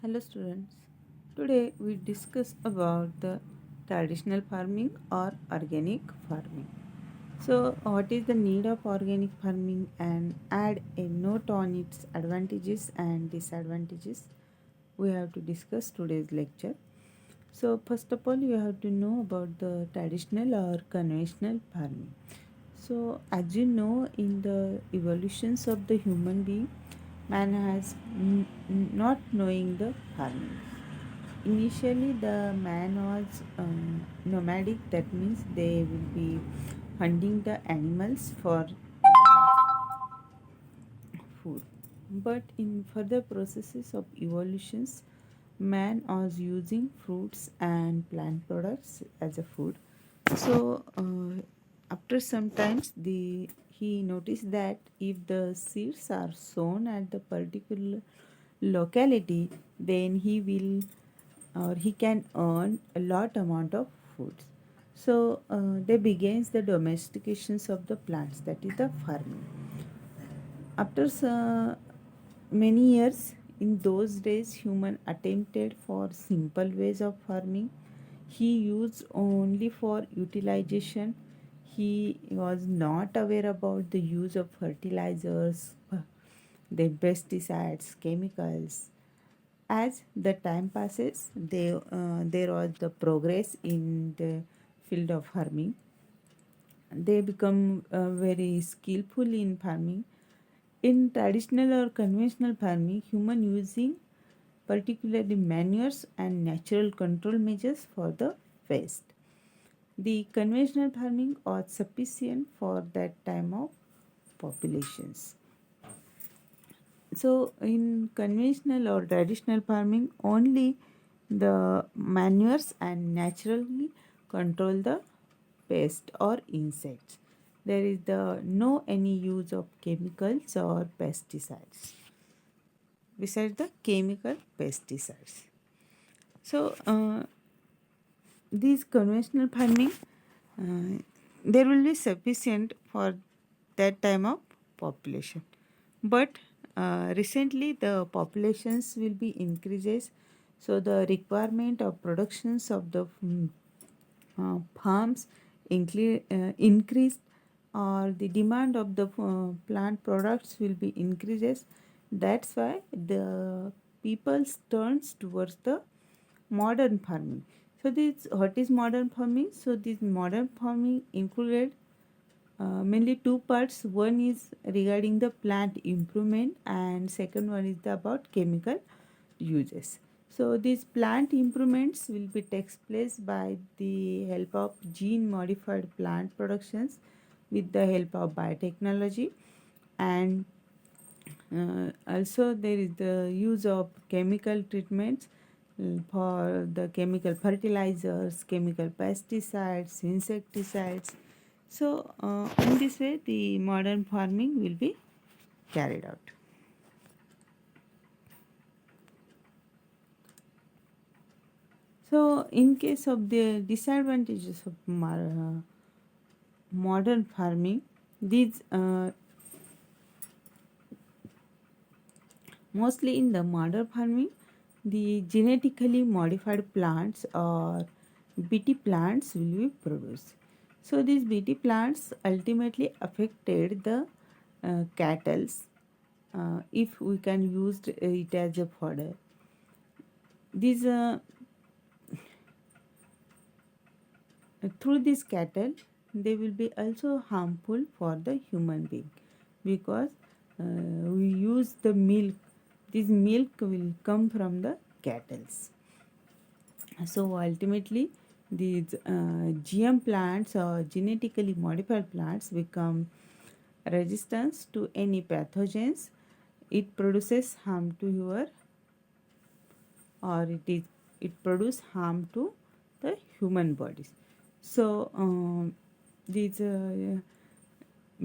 Hello students. Today we discuss about the traditional farming or organic farming. So what is the need of organic farming and add a note on its advantages and disadvantages we have to discuss today's lecture. So first of all you have to know about the traditional or conventional farming. So as you know in the evolutions of the human being man has not knowing the farming. Initially, the man was nomadic, that means they will be hunting the animals for food. But in further processes of evolutions, man was using fruits and plant products as a food. So, after some times, he noticed that if the seeds are sown at the particular locality, then he will or he can earn a lot amount of foods. So they begins the domestications of the plants, that is the farming. After many years, in those days, human attempted for simple ways of farming. He used only for utilization. He was not aware about the use of fertilizers, the pesticides, chemicals. As the time passes, there was the progress in the field of farming. They become very skillful in farming. In traditional or conventional farming, human using particularly manures and natural control measures for the pest. The conventional farming was sufficient for that time of populations. So, in conventional or traditional farming, only the manures and naturally control the pest or insects. There is the no any use of chemicals or pesticides besides the chemical pesticides. So, these conventional farming there will be sufficient for that time of population, but recently the populations will be increases, so the requirement of productions of the farms increased, or the demand of the plant products will be increases. That's why the people turns towards the modern farming. So this what is modern farming? So this modern farming included mainly two parts. One is regarding the plant improvement and second one is about chemical uses. So these plant improvements will be takes place by the help of gene modified plant productions with the help of biotechnology, and also there is the use of chemical treatments for the chemical fertilizers, chemical pesticides, insecticides. So in this way the modern farming will be carried out. So in case of the disadvantages of modern farming, these mostly in the modern farming, the genetically modified plants or BT plants will be produced. So these BT plants ultimately affected the cattle if we can use it as a fodder. These through this cattle, they will be also harmful for the human being, because we use the milk. This milk will come from the cattle. So ultimately, these GM plants or genetically modified plants become resistant to any pathogens. It produces harm to your, or it produce harm to the human bodies. So these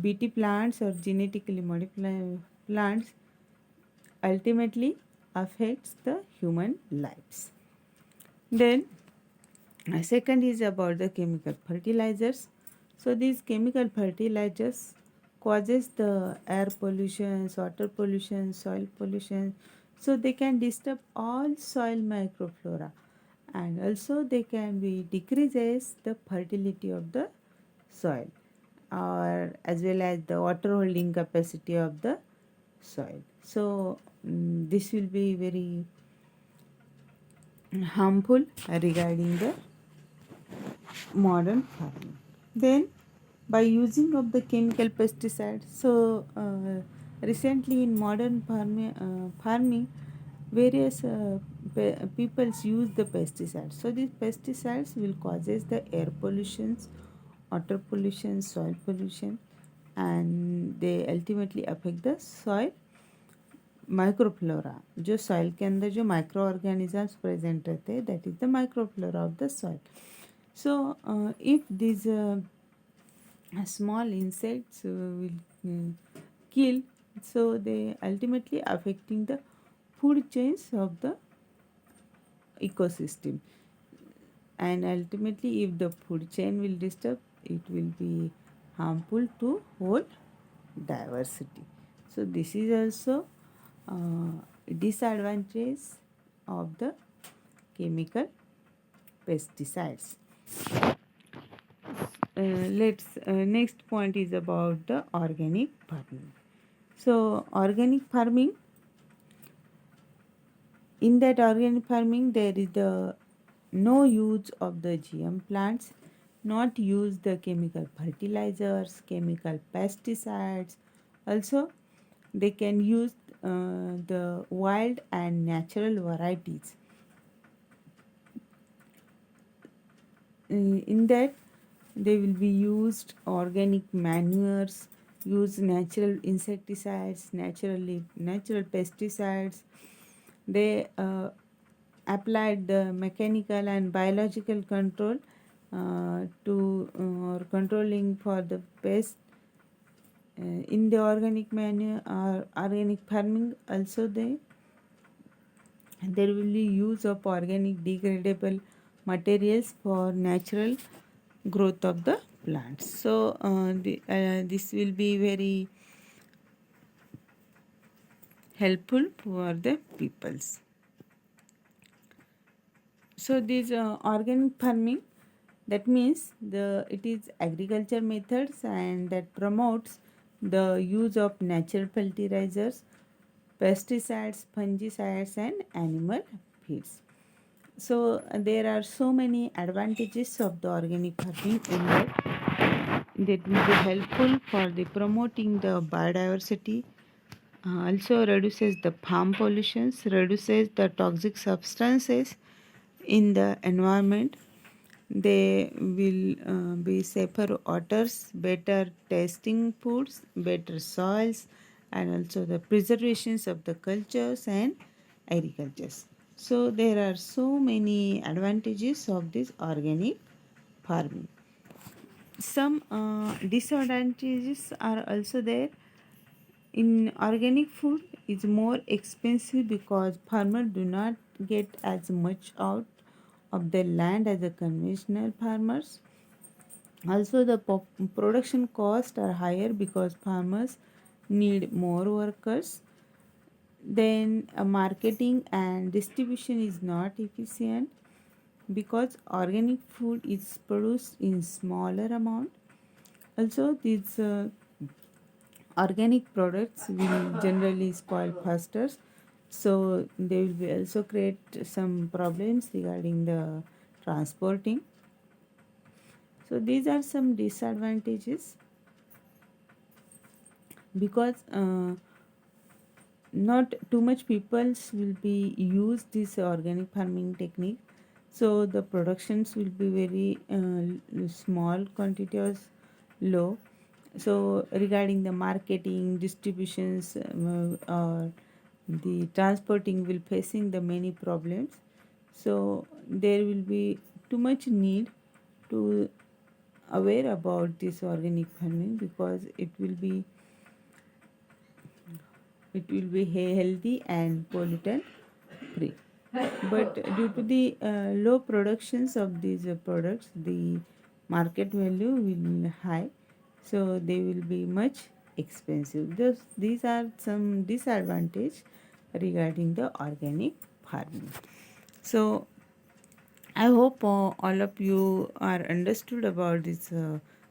BT plants or genetically modified plants ultimately affects the human lives. Then second is about the chemical fertilizers. So these chemical fertilizers causes the air pollution, water pollution, soil pollution. So they can disturb all soil microflora, and also they can be decreases the fertility of the soil, or as well as the water holding capacity of the soil. So this will be very harmful regarding the modern farming. Then by using of the chemical pesticides, so recently in modern farming various peoples use the pesticides. So these pesticides will causes the air pollutions, water pollution, soil pollution, and they ultimately affect the soil microflora. जो soil के अंदर जो micro organisms present रहते हैं, that is the microflora of the soil. So if this small insects will kill, so they ultimately affecting the food chains of the ecosystem, and ultimately if the food chain will disturb, it will be harmful to whole diversity. So this is also disadvantage of the chemical pesticides. Let's Next point is about the organic farming. So organic farming, in that organic farming there is the no use of the GM plants, not use the chemical fertilizers, chemical pesticides. Also they can use the wild and natural varieties. In that they will be used organic manures, use natural insecticides, natural pesticides. They applied the mechanical and biological control to or controlling for the pest in the organic manure or organic farming. Also there will be use of organic degradable materials for natural growth of the plants. So this will be very helpful for the peoples. So this organic farming, that means it is agriculture methods and that promotes the use of natural fertilizers, pesticides, fungicides, and animal feeds. So there are so many advantages of the organic farming in that will be helpful for the promoting the biodiversity. Also reduces the farm pollutions, reduces the toxic substances in the environment. They will be safer waters, better tasting foods, better soils, and also the preservations of the cultures and agricultures. So there are so many advantages of this organic farming. Some disadvantages are also there. In organic food is more expensive because farmers do not get as much out of their land as the conventional farmers. Also the production costs are higher because farmers need more workers. Then marketing and distribution is not efficient because organic food is produced in smaller amount. Also these organic products will generally spoil faster, so they will be also create some problems regarding the transporting. So these are some disadvantages because not too much peoples will be use this organic farming technique, so the productions will be very small quantities, low. So regarding the marketing, distributions, or the transporting will facing the many problems. So there will be too much need to aware about this organic farming because it will be healthy and pollutant free. But due to the low productions of these products, the market value will high, so they will be much expensive. These are some disadvantage regarding the organic farming. So I hope all of you are understood about this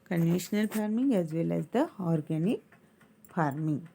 conventional farming as well as the organic farming.